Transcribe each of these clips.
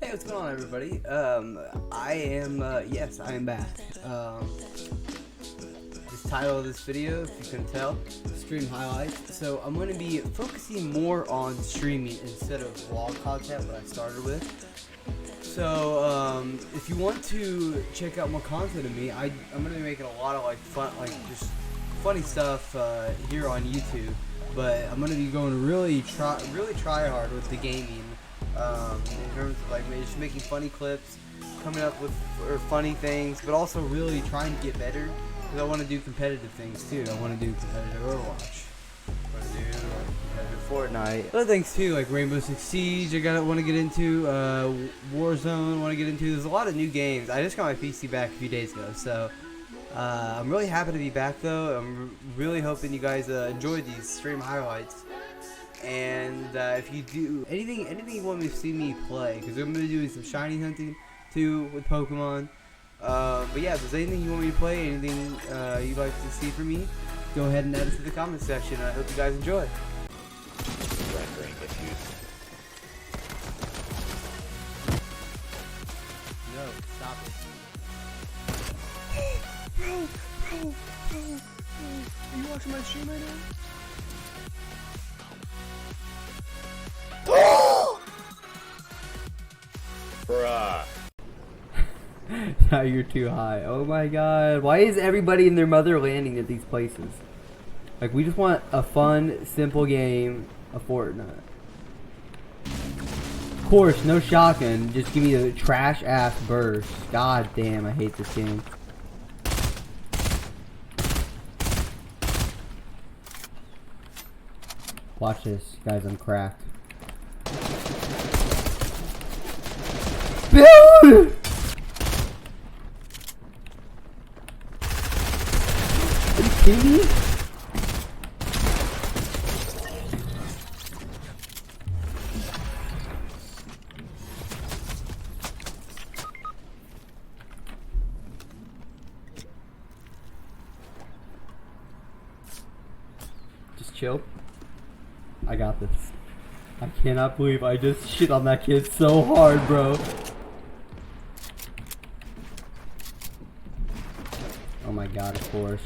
Hey, what's going on, everybody? Yes, I am back. This title of this video, if you couldn't tell, stream highlights. So I'm going to be focusing more on streaming instead of vlog content, what I started with. So if you want to check out more content of me, I'm going to be making a lot of just funny stuff here on YouTube. But I'm going to be going really try hard with the gaming. In terms of just making funny clips, coming up with funny things, but also really trying to get better, because I want to do competitive things too. I want to do competitive Overwatch, I want to do competitive Fortnite, other things too, like Rainbow Six Siege. I want to get into Warzone. Want to get into. There's a lot of new games. I just got my PC back a few days ago, so I'm really happy to be back. Though I'm really hoping you guys enjoy these stream highlights. And if you do anything you want me to see me play, because I'm going to be doing some shiny hunting too with Pokemon. But yeah, if there's anything you want me to play, anything you'd like to see from me, go ahead and add it to the comment section. I hope you guys enjoy. Rendering issues. No, stop it. Bro, are you watching my stream right now? Bruh. Now you're too high. Oh my god. Why is everybody and their mother landing at these places? Like, we just want a fun, simple game of Fortnite. Of course, no shotgun. Just give me a trash-ass burst. God damn, I hate this game. Watch this. Guys, I'm cracked. Build! Are you kidding me? Just chill. I got this. I cannot believe I just shit on that kid so hard, bro. Oh my god, of course.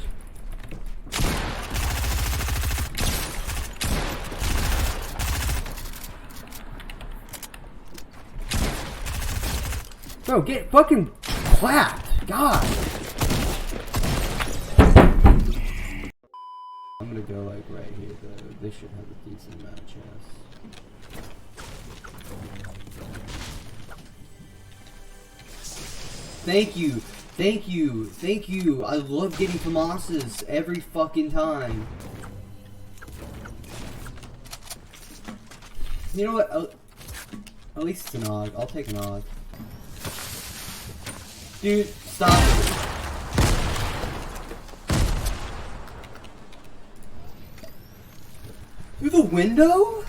Bro, get fucking clapped. God. I'm gonna go like right here though. They should have a decent amount of chance. Thank you. Thank you, thank you. I love getting Famas's every fucking time. You know what? At least it's an AUG. I'll take an AUG. Dude, stop it. Through the window?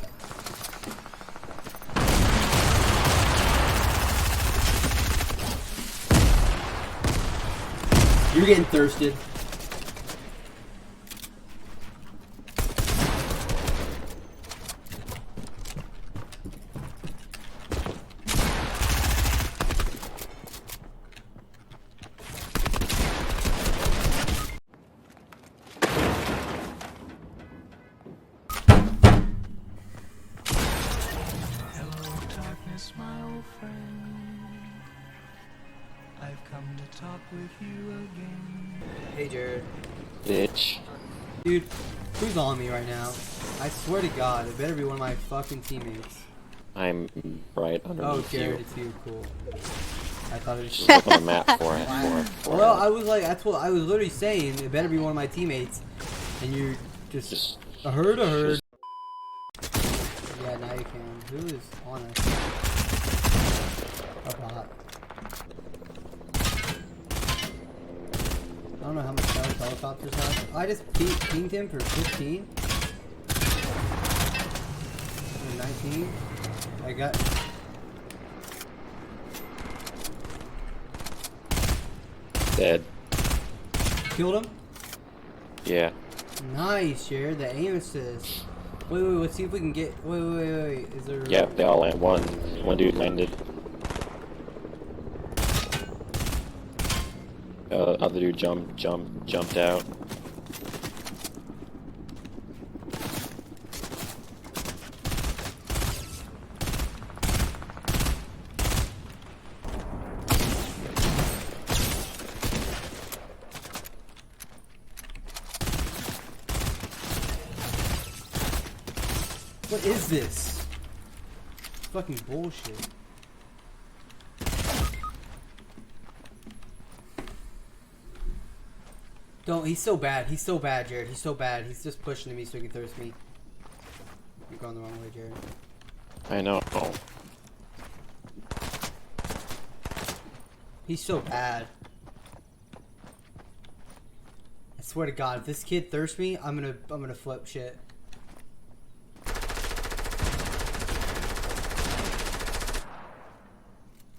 You're getting thirsted. Hello, darkness, my old friend. I've come to talk with you again. Hey, Jared. Bitch. Dude, who's on me right now? I swear to God, it better be one of my fucking teammates. I'm right Oh, underneath Jared, you. it's you. Cool. I thought it was Just look on the map for it. Well, I was like, that's what I was literally saying. It better be one of my teammates. And you're just I heard. Yeah, now you can. Who is on us? A bot. I don't know how much health helicopters have. I just pinged him for 15. 19. I got. Dead. Killed him? Yeah. Nice, Jared. The aim assist. Wait, let's see if we can get. Wait. Is there. Yeah, they all land. One dude landed. Other dude jumped out. What is this? Fucking bullshit. Don't, he's so bad. He's so bad, Jared. He's so bad. He's just pushing me so he can thirst me. You're going the wrong way, Jared. I know. He's so bad. I swear to God, if this kid thirsts me, I'm gonna flip shit.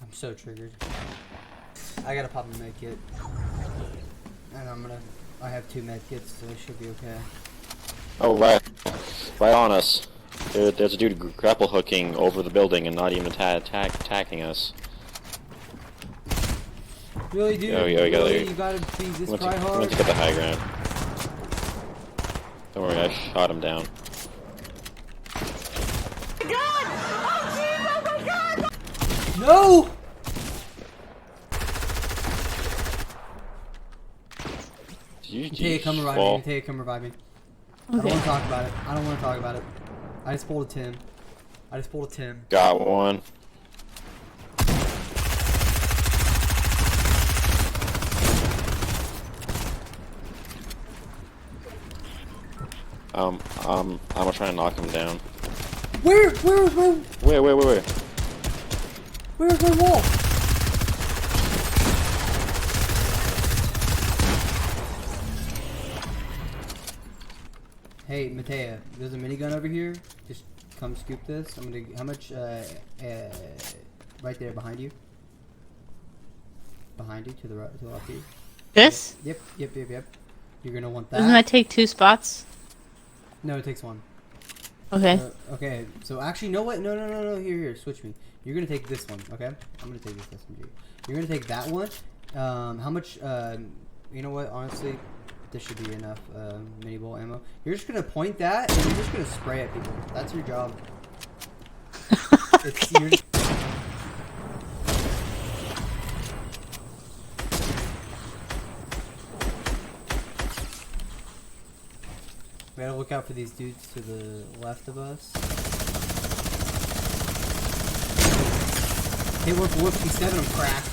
I'm so triggered. I gotta pop a med kit. And I have 2 med kits, so it should be okay. Oh, right on us. There's a dude grapple hooking over the building and not even attacking us. Really, dude? Yo, we really? You gotta be this try hard? I'm gonna get the high ground. Don't worry, I shot him down. No! Mateo, come revive me. Mateo, come revive me. Okay. I don't want to talk about it. I don't want to talk about it. I just pulled a Tim. Got one. I'm gonna try and knock him down. Where? Wait. Where's my wall? Hey, Mateo, there's a minigun over here. Just come scoop this. I'm gonna. How much? Right there, behind you. Behind you, to the right, to the left of you. This? Yep. You're gonna want that. Doesn't that take 2 spots? No, it takes 1. Okay. Okay, so actually, know what? No. Here, switch me. You're gonna take this one, okay? I'm gonna take this SMG. You're gonna take that one. How much? You know what? Honestly, this should be enough mini bolt ammo. You're just gonna point that, and you're just gonna spray at people. That's your job. You're we gotta look out for these dudes to the left of us. Hey, we're 457, I'm cracked.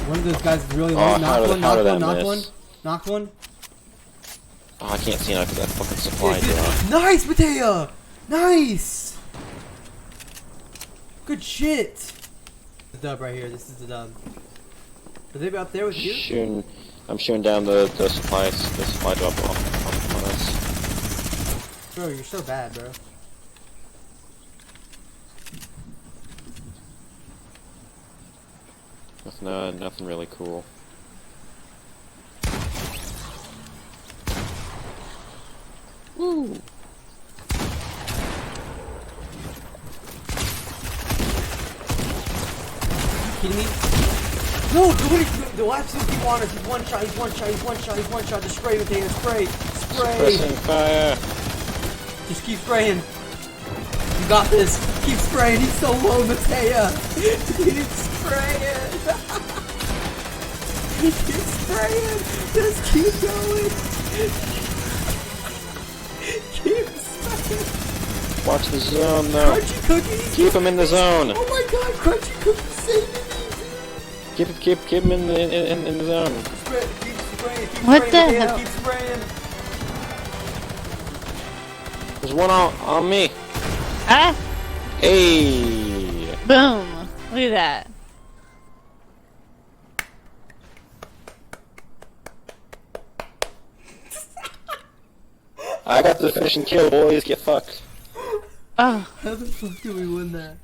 One of those guys is really low. Knock one. Oh, I can't see enough because that fucking supply drop. Nice, Mateo! Nice! Good shit! The dub right here, this is the dub. Are they up there with you? I'm shooting down the supply drop off on us. Bro, you're so bad, bro. Nothing really cool. Woo! Kidding me? No, the last 50 waters. He's one shot. Just spray, Mateo, spray. Suppressing fire. Just keep spraying. You got this. Keep spraying. He's so low, Mateo. Keep spraying. Keep spraying. Just keep going. Keep spraying. Watch the zone, though. Crunchy cookies. Keep him in the zone. Oh my God, crunchy cookies saving me. Keep him in the zone. Keep spraying. What the hell? Keep spraying. There's one on me. Ah! Hey! Boom! Look at that. I got the finishing kill, boys. Get fucked. Oh. How the fuck do we win that?